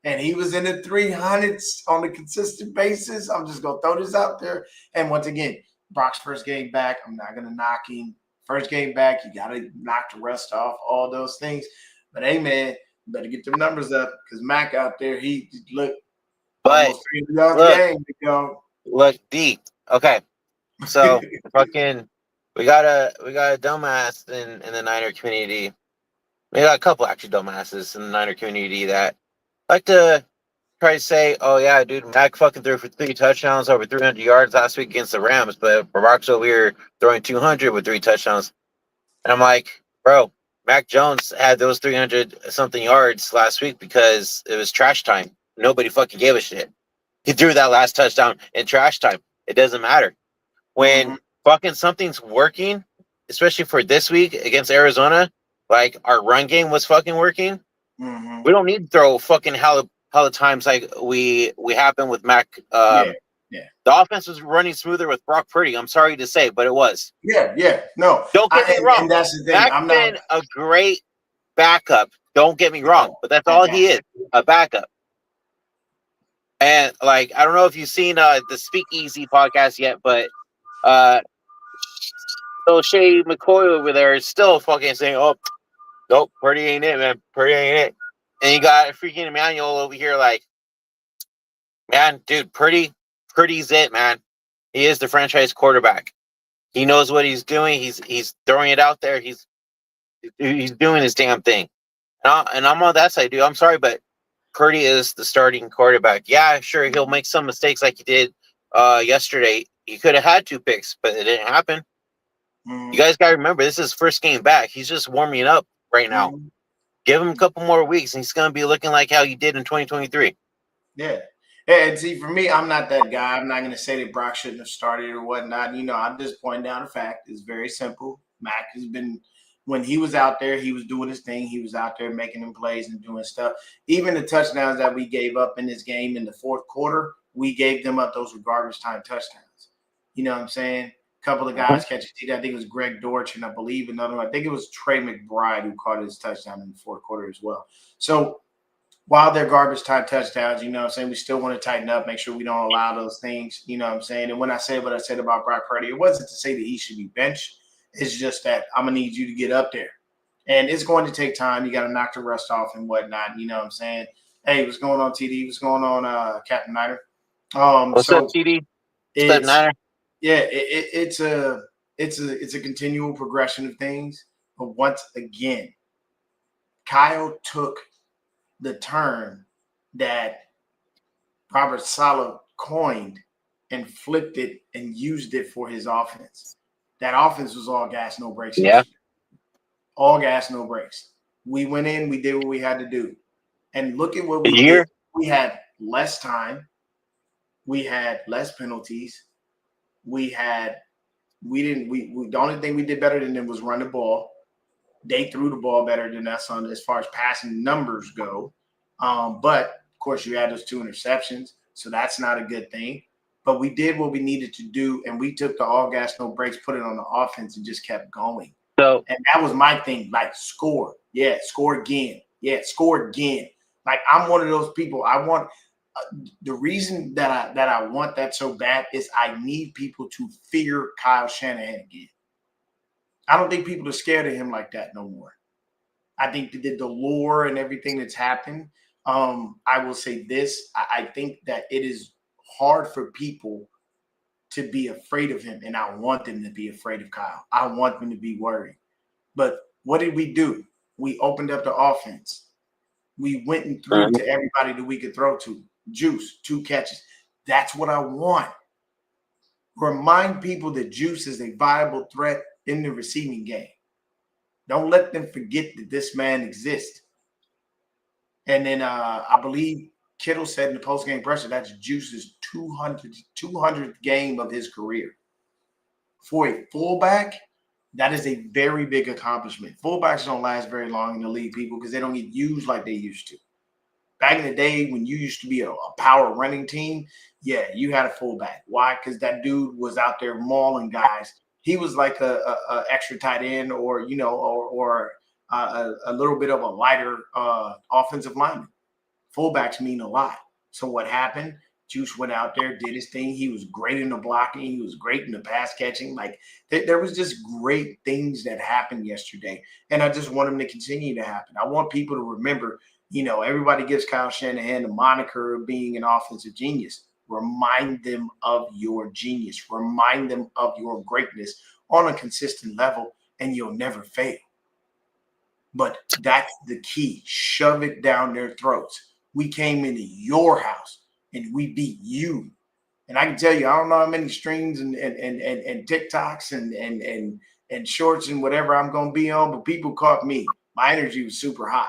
And he was in the 300s on a consistent basis. I'm just gonna throw this out there. And once again, Brock's first game back. I'm not gonna knock him. First game back, you gotta knock the rust off, all those things. But hey, man, you better get them numbers up because Mac out there, he look. But almost 300 yards a game, look deep. Okay, so fucking, we got a dumbass in the Niner community. We got a couple actually dumbasses in the Niner community that like to try to say, "Oh yeah, dude, Mac fucking threw for 3 touchdowns, over 300 yards last week against the Rams, but Barack's over here throwing 200 with 3 touchdowns." And I'm like, bro, Mac Jones had those 300 something yards last week because it was trash time. Nobody fucking gave a shit. He threw that last touchdown in trash time. It doesn't matter. When fucking something's working, especially for this week against Arizona, like our run game was fucking working. We don't need to throw fucking hella times like we have been with Mac. Yeah. The offense was running smoother with Brock Purdy. I'm sorry to say, but it was. Yeah. No. Don't get me wrong. And that's the thing. Mac's been a great backup. Don't get me wrong, but that's all he is, a backup. And like, I don't know if you've seen the Speakeasy podcast yet, but so Shay McCoy over there is still fucking saying, "Oh, nope, Purdy ain't it, man. Purdy ain't it." And you got freaking Emmanuel over here like, "Man, dude, Purdy's it, man. He is the franchise quarterback. He knows what he's doing. He's throwing it out there. He's doing his damn thing." And I'm on that side, dude. I'm sorry, but Purdy is the starting quarterback. Yeah, sure, he'll make some mistakes like he did yesterday. He could have had 2 picks, but it didn't happen. You guys got to remember, this is his first game back. He's just warming up right now. Give him a couple more weeks, and he's going to be looking like how he did in 2023. Yeah. And see, for me, I'm not that guy. I'm not going to say that Brock shouldn't have started or whatnot. I'm just pointing out a fact. It's very simple. Mac has been, when he was out there, he was doing his thing. He was out there making them plays and doing stuff. Even the touchdowns that we gave up in this game in the fourth quarter, we gave them up. Those were garbage time touchdowns. You know what I'm saying? A couple of guys catching. I think it was Greg Dortch, and I believe another one. I think it was Trey McBride who caught his touchdown in the fourth quarter as well. So, while they're garbage time touchdowns, you know what I'm saying, we still want to tighten up, make sure we don't allow those things, you know what I'm saying? And when I said what I said about Brock Purdy, it wasn't to say that he should be benched. It's just that I'm going to need you to get up there. And it's going to take time. You got to knock the rust off and whatnot, you know what I'm saying? Hey, what's going on, TD? What's going on, Captain Niner? What's up, TD? What's up, Niner? Yeah, it's a continual progression of things. But once again, Kyle took the term that Robert Saleh coined and flipped it and used it for his offense. That offense was all gas, no brakes. Yeah. All gas, no brakes. We went in, we did what we had to do. And look at what we did. We had less time. We had less penalties. The only thing we did better than them was run the ball. They threw the ball better than us on as far as passing numbers go. But of course, you had those 2 interceptions, so that's not a good thing. But we did what we needed to do, and we took the all gas, no brakes, put it on the offense, and just kept going. And that was my thing. Like, score. Yeah, score again. Yeah, score again. Like, I'm one of those people. I want the reason that I want that so bad is I need people to fear Kyle Shanahan again. I don't think people are scared of him like that no more. I think the lore and everything that's happened. I will say this. I think that it is hard for people to be afraid of him, and I want them to be afraid of Kyle. I want them to be worried. But what did we do? We opened up the offense. We went and threw to everybody that we could throw to. Juice, 2 catches. That's what I want. Remind people that Juice is a viable threat in the receiving game. Don't let them forget that this man exists. And then I believe Kittle said in the post-game presser that's Juice's 200th game of his career. For a fullback, that is a very big accomplishment. Fullbacks don't last very long in the league, people, because they don't get used like they used to. Back in the day when you used to be a power running team, yeah, you had a fullback. Why? Because that dude was out there mauling guys. He was like a extra tight end, or a little bit of a lighter offensive lineman. Fullbacks mean a lot. So what happened? Juice went out there, did his thing. He was great in the blocking. He was great in the pass catching. Like, there was just great things that happened yesterday. And I just want them to continue to happen. I want people to remember, everybody gives Kyle Shanahan the moniker of being an offensive genius. Remind them of your genius. Remind them of your greatness on a consistent level, and you'll never fail. But that's the key. Shove it down their throats. We came into your house and we beat you. And I can tell you, I don't know how many streams and TikToks and shorts and whatever I'm going to be on, but people caught me. My energy was super high.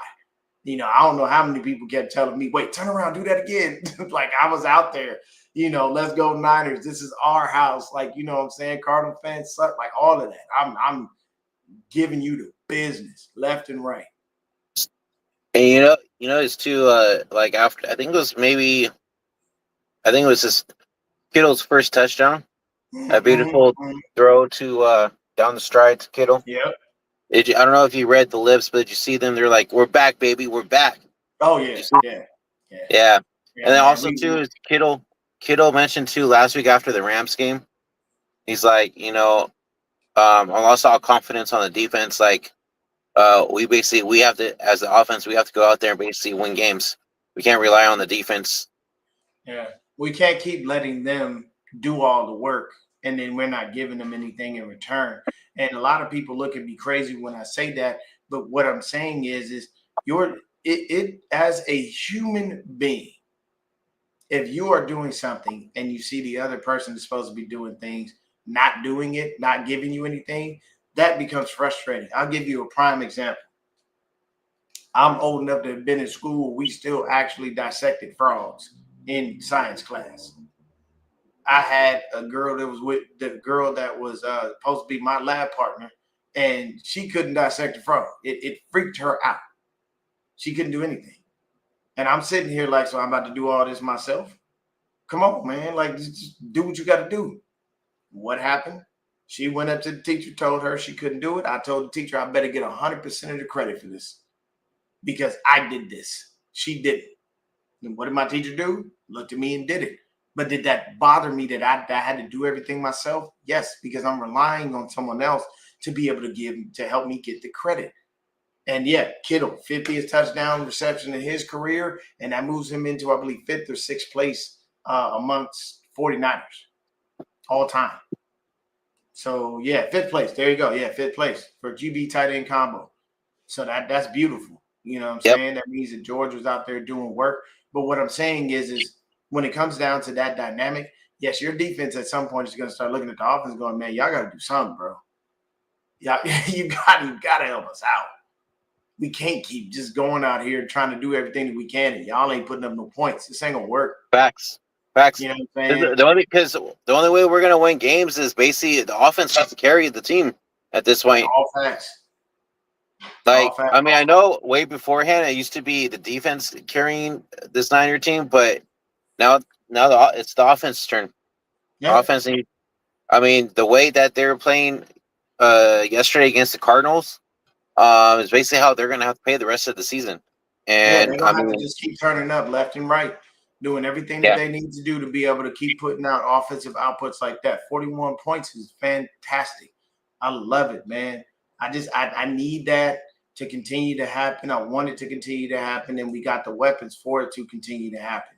I don't know how many people kept telling me, wait, turn around, do that again. Like, I was out there, let's go Niners. This is our house. Like, you know what I'm saying? Cardinal fans suck, like all of that. I'm giving you the business left and right. And it's too like after I think it was just Kittle's first touchdown. A beautiful throw to down the stride to Kittle. Yep. I don't know if you read the lips, but did you see them? They're like, "We're back, baby, we're back." Oh yeah, yeah. And then also too is Kittle mentioned too last week after the Rams game. He's like, I lost all confidence on the defense. Like, we have to, as the offense, we have to go out there and basically win games. We can't rely on the defense. Yeah, we can't keep letting them do all the work, and then we're not giving them anything in return. And a lot of people look at me crazy when I say that, but what I'm saying is it as a human being, if you are doing something and you see the other person is supposed to be doing things, not doing it, not giving you anything, that becomes frustrating. I'll give you a prime example. I'm old enough to have been in school. We still actually dissected frogs in science class. I had a girl that was with the girl that was supposed to be my lab partner, and she couldn't dissect a frog. It freaked her out. She couldn't do anything. And I'm sitting here like, so I'm about to do all this myself. Come on, man. Like, just do what you got to do. What happened? She went up to the teacher, told her she couldn't do it. I told the teacher I better get 100% of the credit for this because I did this. She didn't. And what did my teacher do? Looked at me and did it. But did that bother me that I had to do everything myself? Yes, because I'm relying on someone else to be able to help me get the credit. And yeah, Kittle, 50th touchdown reception in his career, and that moves him into, I believe, 5th or 6th place amongst 49ers all time. So yeah, 5th place. There you go. Yeah, 5th place for QB tight end combo. So that's beautiful. You know what I'm Yep. saying? That means that George was out there doing work. But what I'm saying is when it comes down to that dynamic, yes, your defense at some point is going to start looking at the offense going, man, y'all got to do something, bro. Yeah, you got to help us out. We can't keep just going out here trying to do everything that we can, and y'all ain't putting up no points. This ain't gonna work. Facts. You know what I'm saying? Because the only way we're gonna win games is basically the offense has to carry the team at this point. All facts. Like, I mean, I know way beforehand it used to be the defense carrying this Niner team, but now it's the offense's turn. Yeah. The offense. I mean, the way that they were playing yesterday against the Cardinals is basically how they're gonna have to pay the rest of the season. And they're gonna have to just keep turning up left and right, doing everything that they need to do to be able to keep putting out offensive outputs like that. 41 points is fantastic. I love it, man. I need that to continue to happen. I want it to continue to happen, and we got the weapons for it to continue to happen.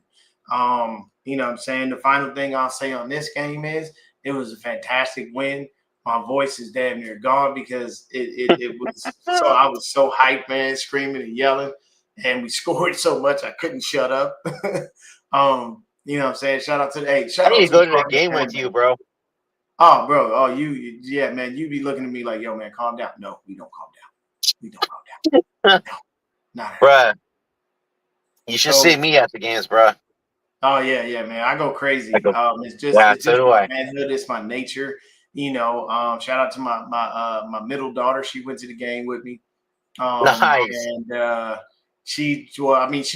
You know what I'm saying? The final thing I'll say on this game is it was a fantastic win. My voice is damn near gone because it was so I was so hyped, man, screaming and yelling, and we scored so much I couldn't shut up. You know what I'm saying? Shout out to I need to go to the game with you, bro. Oh, bro. Oh, yeah, man. You be looking at me like, yo, man, calm down. No, we don't calm down. We don't calm down. No, not at all. Bruh. You should see me at the games, bruh. Oh yeah, man. I go crazy. It's just my manhood. It's my nature. You know. Shout out to my middle daughter. She went to the game with me. Nice. And she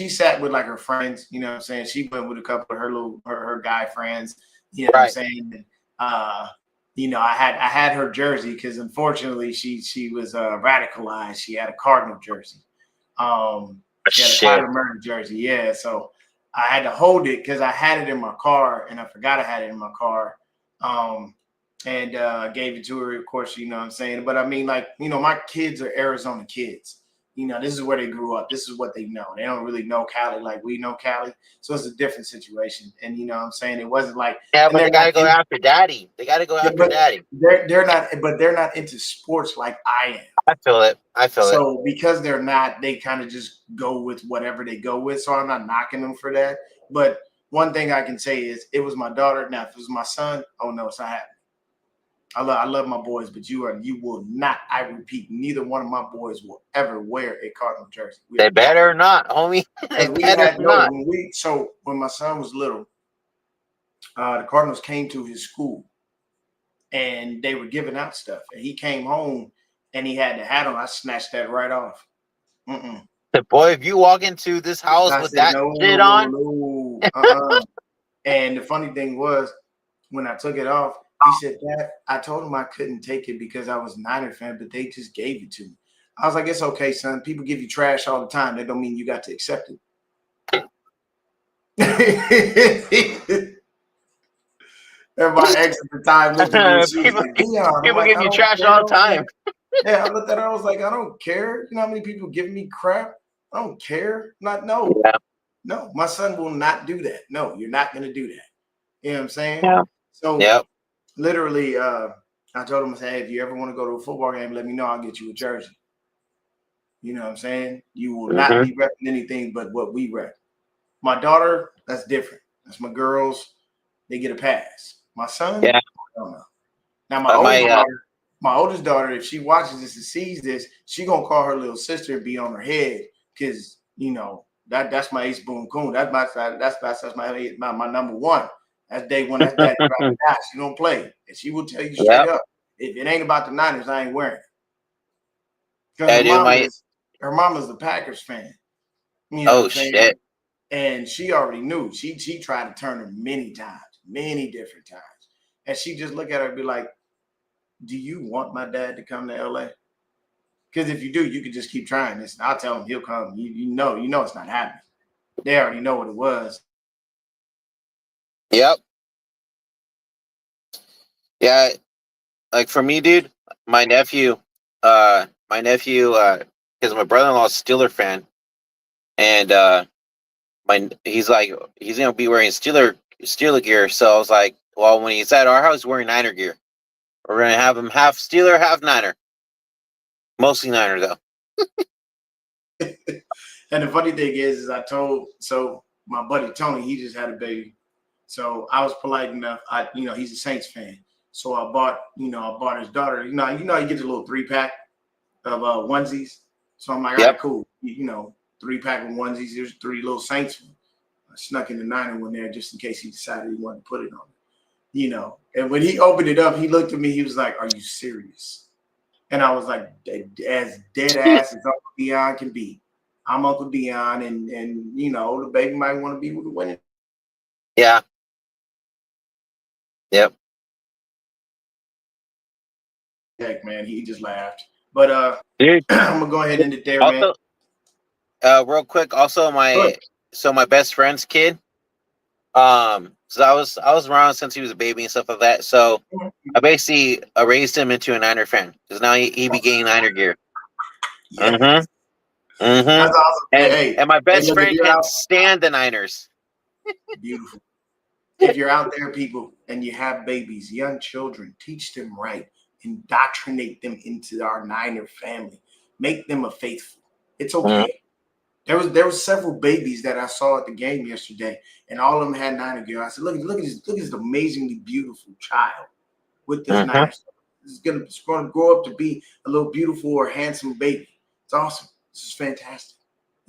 sat with like her friends. You know what I'm saying? She went with a couple of her guy friends. You know what I'm saying? And, you know, I had her jersey because unfortunately she was radicalized. She had a Cardinal jersey. She had a Kyler Murray jersey. Yeah, so I had to hold it because I had it in my car and I forgot I had it in my car. And gave it to her, of course, you know what I'm saying? But I mean, like, you know, my kids are Arizona kids. You know, this is where they grew up. This is what they know. They don't really know Cali like we know Cali. So it's a different situation. And you know what I'm saying? It wasn't like but they gotta go after daddy. They gotta go after daddy. They're not into sports like I am. I feel it. So because they're not, they kind of just go with whatever they go with. So I'm not knocking them for that. But one thing I can say is it was my daughter. Now, if it was my son, oh no, it's not happening. I love my boys, but you will not. I repeat, neither one of my boys will ever wear a Cardinal jersey. They better not, homie. When my son was little, the Cardinals came to his school, and they were giving out stuff, and he came home and he had the hat on. I snatched that right off. Boy, if you walk into this house with that shit on, And the funny thing was, when I took it off, he said that I told him I couldn't take it because I was a Niner fan, but they just gave it to me. I was like, it's okay, son. People give you trash all the time. That don't mean you got to accept it. And my ex at the time looked at me. She was like, people give you trash all the time. Yeah, I looked at her. I was like, I don't care. You know how many people give me crap? I don't care. No, my son will not do that. No, you're not going to do that. You know what I'm saying? Yeah. So literally, I told him, I said, hey, if you ever want to go to a football game, let me know. I'll get you a jersey. You know what I'm saying? You will not Mm-hmm. be repping anything but what we rep. My daughter, that's different. That's my girls. They get a pass. My son, Yeah. I don't know. Now My my oldest daughter, if she watches this and sees this, she gonna call her little sister and be on her head because that's my ace boom coon. That's my number one. That's day one. That's daddy ride or die. She don't play, and she will tell you straight yep. up, if it ain't about the Niners, I ain't wearing it. Because I do my. her mama's a Packers fan. You know what Oh I'm saying? shit. And she already knew. She tried to turn her many times, many different times. And she just look at her and be like, do you want my dad to come to LA? Because if you do, you can just keep trying this. And I'll tell him he'll come. You know it's not happening. They already know what it was. Yep. Yeah. Like for me, dude, because my brother-in-law's a Steeler fan, and he's gonna be wearing Steeler gear. So I was like, well, when he's at our house, he's wearing Niner gear. We're gonna have him half Steeler, half Niner, mostly Niner though. And the funny thing is my buddy Tony, he just had a baby. So I was polite enough. He's a Saints fan. So I bought his daughter. He gets a little 3-pack of onesies. So I'm like, all Yep. right, cool. 3-pack of onesies. There's 3 little Saints. I snuck in the Niner one there just in case he decided he wanted to put it on. And when he opened it up, he looked at me. He was like, "Are you serious?" And I was like, as dead ass as Uncle Dion can be. I'm Uncle Dion, and the baby might want to be with the winning. Yeah. Yep. Heck, man, he just laughed. But Dude. I'm gonna go ahead and end it there, man. Also, real quick. Also, my best friend's kid. So I was around since he was a baby and stuff like that. So I basically raised him into a Niner fan because now he be getting Niner gear. Yes, Mm-hmm. Mm-hmm. that's awesome. And my Hey, best look, if friend you're can out, stand the Niners. beautiful. If you're out there, people, and you have babies, young children, teach them right, indoctrinate them into our Niner family, make them a faithful. It's Mm-hmm. okay. There was several babies that I saw at the game yesterday, and all of them had Niner gear. I said, look at this amazingly beautiful child with this Mm-hmm. Niner stuff. This is gonna grow up to be a little beautiful or handsome baby. It's awesome. This is fantastic.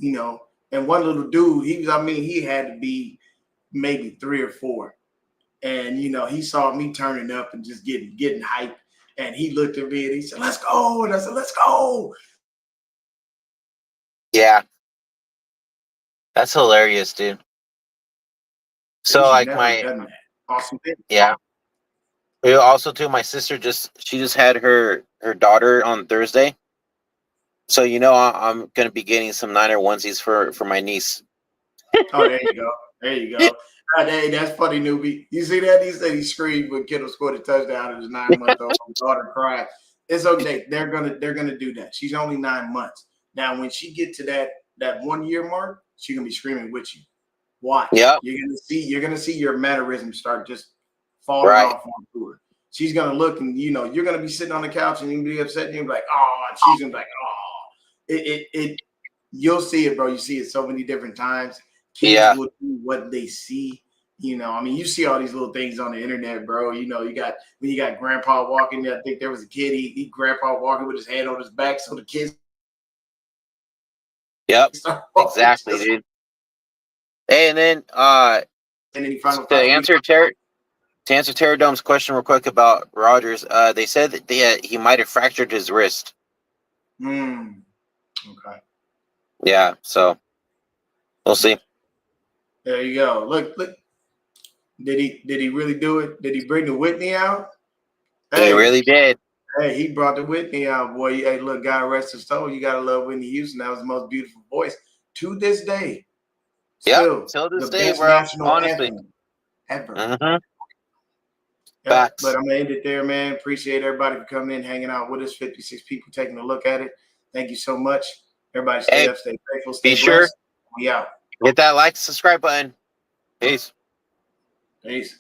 And one little dude, he had to be maybe 3 or 4. And he saw me turning up and just getting hype. And he looked at me and he said, "Let's go." And I said, "Let's go." Yeah, that's hilarious, dude. So You've like never done that. Awesome thing. yeah. Also too, my sister just had her daughter on Thursday. So I'm gonna be getting some Niner onesies for my niece. Oh, there you go. There you go. Hey, that's funny, newbie. You see that? He said he screamed when Kittle scored a touchdown and his 9-month-old daughter cried. It's okay. They're gonna do that. She's only 9 months. Now, when she get to that 1 year mark, she's gonna be screaming with you. Watch. Yep. You're gonna see your mannerisms start just falling Right. off on her. She's gonna look and you're gonna be sitting on the couch and you're gonna be upset and you're like, oh, and she's gonna be like, oh. It you'll see it, bro. You see it so many different times. Kids Yeah. will do what they see. You see all these little things on the internet, bro. When you got grandpa walking there, I think there was a kid, he grandpa walking with his hand on his back, so the kids Yep. start walking Exactly, just dude. Hey, and then and any final to thoughts, B? answer Terradome's question real quick about Rogers, they said that he might have fractured his wrist. Okay. Yeah, so we'll see. There you go. Look. Did he really do it? Did he bring the Whitney out? He Hey, really did. hey, he brought the Whitney out, boy. Hey, look, God rest his soul. You gotta love Whitney Houston. That was the most beautiful voice to this day. Yep. Still Till this the day, best bro. national Honestly. anthem ever. Mm-hmm. Yep. But Facts. I'm gonna end it there, man. Appreciate everybody for coming in, hanging out with us. 56 people taking a look at it. Thank you so much. Everybody stay Hey, up, stay faithful, be stay sure blessed. We out. hit that like, subscribe button. Peace. Peace.